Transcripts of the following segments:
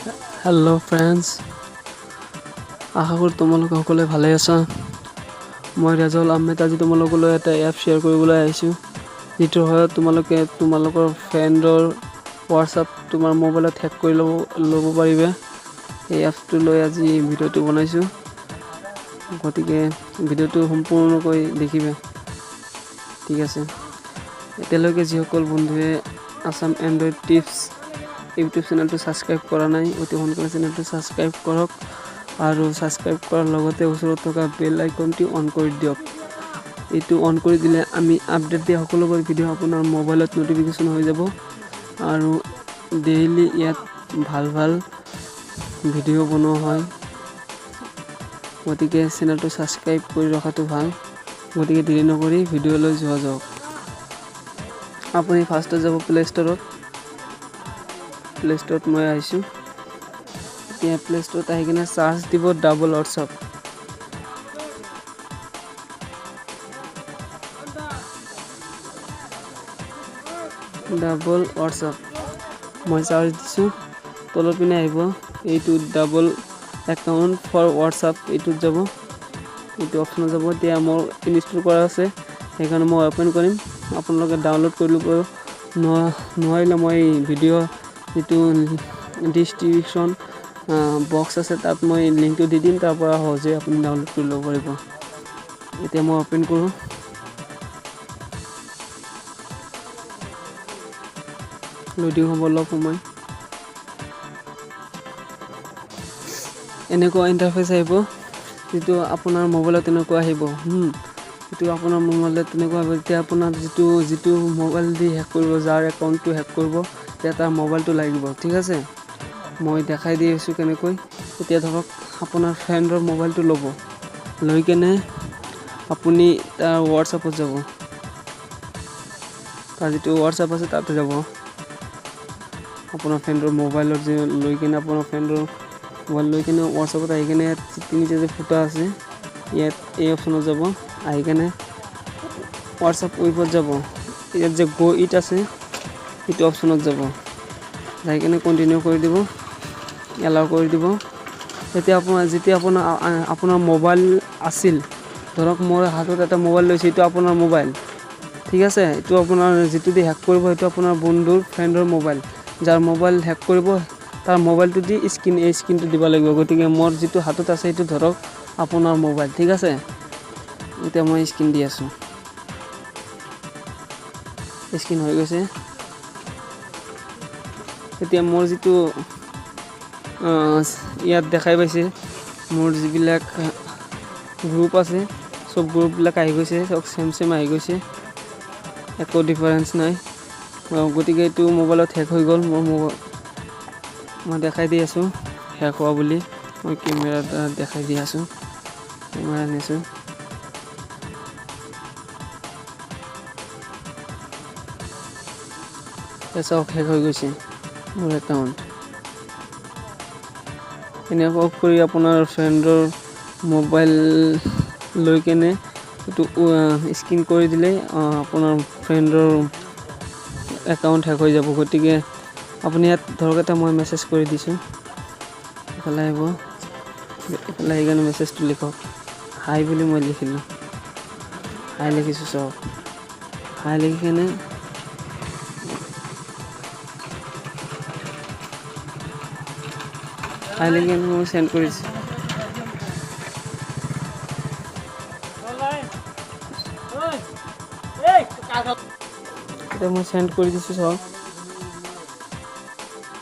hello friends आशा करो তোমালোকে সকলে ভালে আছা মই ৰাজল আহমেদ আজি তোমালোকলৈ এটা এপ শেয়াৰ কৰিবলৈ আহিছো যেটো হয় তোমালোকে তোমালোকৰ ফ্ৰেণ্ডৰ WhatsApp তোমাৰ মোবাইলত হেক কৰি ল'ব পাৰিবে এই এপটো লৈ আজি ভিডিওটো বনাইছো গতিকে ভিডিওটো সম্পূৰ্ণকৈ দেখিবা ঠিক আছে এতিয়ালৈকে যিসকল বন্ধুৱে আসাম এন্ড্ৰইড টিপস YouTube চেনেলটো সাবস্ক্ৰাইব কৰা নাই অতি সোনকালে চেনেলটো সাবস্ক্ৰাইব কৰক আৰু সাবস্ক্ৰাইব কৰাৰ লগতে ওচৰত থকা বেল আইকনটি অন কৰি দিয়ক এটো অন কৰি দিলে আমি আপডেট দিয়া সকলোবোৰ ভিডিও আপোনাৰ মোবাইলত নটিফিকেশন হৈ যাব আৰু ডেইলি ইয়াত ভাল ভাল ভিডিও বনোৱা হয় গতিকে চেনেলটো সাবস্ক্ৰাইব কৰি ৰখাটো ভাল গতিকে দেৰি নকৰি ভিডিওলৈ যোৱা যাওক আপুনি ফাৰ্ষ্টত যাব প্লে ষ্টৰত प्ले स्टोर मैं आइसु ये प्ले स्टोर आहि किने सार्च দিব ডাবল WhatsApp ডাবল WhatsApp মই সার্চ দিছো তলৰ পিনে আহিব এইটো ডাবল একাউন্ট ফৰ WhatsApp এইটো যাব এইটো অপচন যাব এতিয়া মোৰ ইনষ্টল কৰা আছে সেইকাৰণে মই ওপেন কৰিম আপোনালোকে ডাউনলোড কৰি ল'ব নোৱাৰিলে মই ভিডিও যেটো ডিসক্ৰিপশন বক্স আছে তাত মই লিংকটো দি দিম তাৰ পৰা সহজে আপুনি ডাউনলোড কৰি ল'ব পাৰিব এতিয়া মই ওপেন কৰো লোডিং হ'ব অলপ সময় এনেকুৱা ইন্টাৰফেস আহিব যেটো আপোনাৰ মোবাইলত এনেকুৱা আহিব এটো আপোনাৰ মোবাইলত তেনেকুৱা হ'ব এতিয়া আপোনাৰ যেটো মোবাইল দি হেক কৰিব যাৰ একাউন্টটো হেক কৰিব এটা মোবাইলটো লাগিব ঠিক আছে মই দেখাই দি আছো কেনেকৈ এতিয়া ধৰক আপোনাৰ ফ্ৰেণ্ডৰ মোবাইলটো ল'ব লৈ কেনে আপুনি তাৰ WhatsAppত যাব তাৰ যেটো WhatsApp আছে তাতে যাব আপোনাৰ ফ্ৰেণ্ডৰ মোবাইলৰ যে লৈ কেনে আপোনাৰ ফ্ৰেণ্ডৰ মোবাইল লৈ কেনে WhatsAppত আহি কেনে তিনিটা যে ফটো আছে ইয়াত এই অপচনত যাব আহি কেনে WhatsApp উইপত যাব ইয়াত যে গো ইট আছে এইটো অপচনত যাব যাই কেনে কন্টিনিউ কৰি দিব এলাও কৰি দিব এতিয়া আপোনাৰ মোবাইল আছিল ধৰক মোৰ হাতত এটা মোবাইল লৈছে এইটো আপোনাৰ মোবাইল ঠিক আছে এইটো আপোনাৰ যেটো দি হেক কৰিব এইটো আপোনাৰ বন্ধুৰ ফ্ৰেণ্ডৰ মোবাইল যাৰ মোবাইল হেক কৰিব তাৰ মোবাইলটো দি স্ক্ৰিনটো দিব লাগিব গতিকে মোৰ যেটো হাতত আছে এইটো ধৰক আপোনাৰ মোবাইল ঠিক আছে এতিয়া মই স্ক্ৰিন দি আছো স্ক্ৰিন হৈ গৈছে এতিয়া মোৰ যেটো ইয়াত দেখাই পাইছে মোৰ যিবিলাক গ্ৰুপ আছে সব গ্ৰুপ বিলাক আহি গৈছে সব সেম আহি গৈছে একো ডিফাৰেন্স নাই গতিকে এইটো মোবাইলত হেক হৈ গল মোৰ মোবাইল মই দেখাই দি আছো হেক হোৱা বুলি মই কেমেৰাটা দেখাই দি আছো কেমেৰা নিছো এসব হেক হৈ গৈছে মোৰ একাউন্ট এনেকৈ কৰি আপোনাৰ ফ্ৰেণ্ডৰ মোবাইল লৈ কেনে এটো স্ক্ৰিন কৰি দিলে আপোনাৰ ফ্ৰেণ্ডৰ একাউন্ট হেক হৈ যাব গতিকে আপুনি ইয়াত ধৰক এটা মই মেছেজ কৰি দিছো এফালে আহিব এফালে আহি কেনে মেছেজটো লিখক হাই বুলি মই লিখিলো হাই লিখিছো সব হাই লিখি কেনে হাই লিখি মই সেন্ড কৰিছো মই সেন্ড কৰি দিছো সব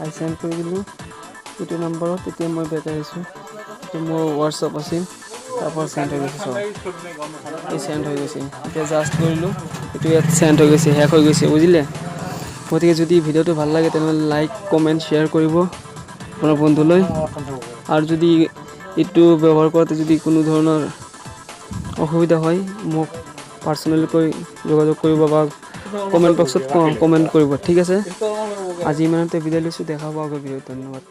আই সেন্ড কৰি দিলো এইটো নম্বৰত এতিয়া মই বেক আহিছো তো মোৰ WhatsApp আছিল তারপর সেন্ড হৈ গৈছে সব এই সেন্ড হৈ গৈছে এতিয়া জাস্ট কৰিলো এইটো ইয়াত সেন্ড হৈ গৈছে হেক হৈ গৈছে বুজিলে গতিকে যদি ভিডিওটো ভাল লাগে তেনহলে লাইক কমেন্ট শেয়ার কৰিব আপোনাৰ বন্ধুলৈ আৰু যদি এইটো ব্যৱহাৰ কৰোতে যদি কোনো ধৰণৰ অসুবিধা হয় মোক পাৰ্সোনালি কৈ যোগাযোগ কৰিব বা কমেন্ট বক্সত কমেন্ট কৰিব ঠিক আছে আজি ইমানতে বিদায় লৈছো দেখা পাব ভিডিও ধন্যবাদ